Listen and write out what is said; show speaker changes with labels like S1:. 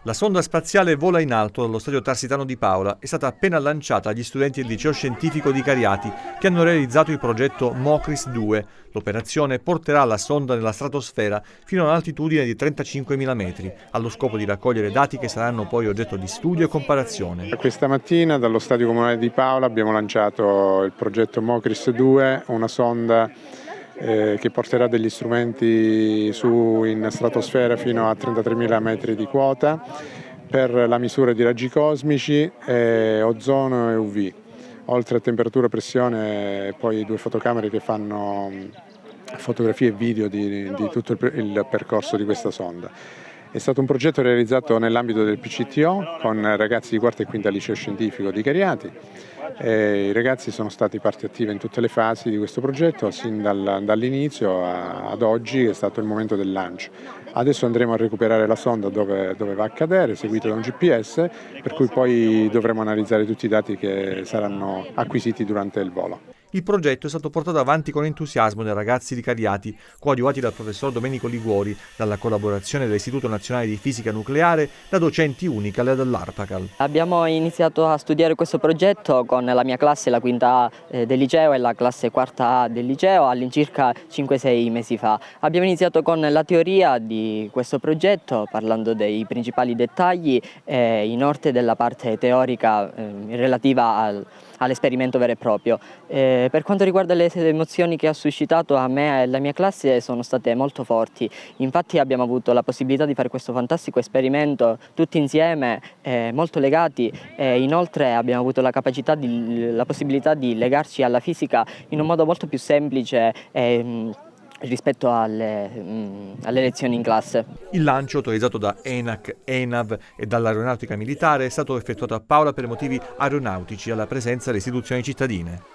S1: La sonda spaziale vola in alto dallo stadio Tarsitano di Paola. È stata appena lanciata agli studenti del liceo scientifico di Cariati che hanno realizzato il progetto MOCRIS 2. L'operazione porterà la sonda nella stratosfera fino a un'altitudine di 35.000 metri, allo scopo di raccogliere dati che saranno poi oggetto di studio e comparazione.
S2: Questa mattina dallo stadio comunale di Paola abbiamo lanciato il progetto MOCRIS 2, una sonda che porterà degli strumenti su in stratosfera fino a 33.000 metri di quota per la misura di raggi cosmici, ozono e UV, oltre a temperatura, pressione e poi 2 fotocamere che fanno fotografie e video di tutto il percorso di questa sonda. È stato un progetto realizzato nell'ambito del PCTO con ragazzi di quarta e quinta liceo scientifico di Cariati. I ragazzi sono stati parte attiva in tutte le fasi di questo progetto, sin dall'inizio ad oggi, che è stato il momento del lancio. Adesso andremo a recuperare la sonda dove va a cadere, seguito da un GPS, per cui poi dovremo analizzare tutti i dati che saranno acquisiti durante il volo.
S1: Il progetto è stato portato avanti con entusiasmo dai ragazzi di Cariati, coadiuvati dal professor Domenico Liguori, dalla collaborazione dell'Istituto Nazionale di Fisica Nucleare, da docenti Unical e dall'Arpacal.
S3: Abbiamo iniziato a studiare questo progetto con la mia classe, la quinta A del liceo e la classe quarta A del liceo, all'incirca 5-6 mesi fa. Abbiamo iniziato con la teoria di questo progetto, parlando dei principali dettagli e inoltre della parte teorica relativa all'esperimento vero e proprio. Per quanto riguarda le emozioni che ha suscitato a me e la mia classe, sono state molto forti. Infatti abbiamo avuto la possibilità di fare questo fantastico esperimento tutti insieme, molto legati, e inoltre abbiamo avuto la possibilità di legarci alla fisica in un modo molto più semplice rispetto alle lezioni in classe.
S1: Il lancio, autorizzato da ENAC, ENAV e dall'Aeronautica Militare, è stato effettuato a Paola per motivi aeronautici alla presenza delle istituzioni cittadine.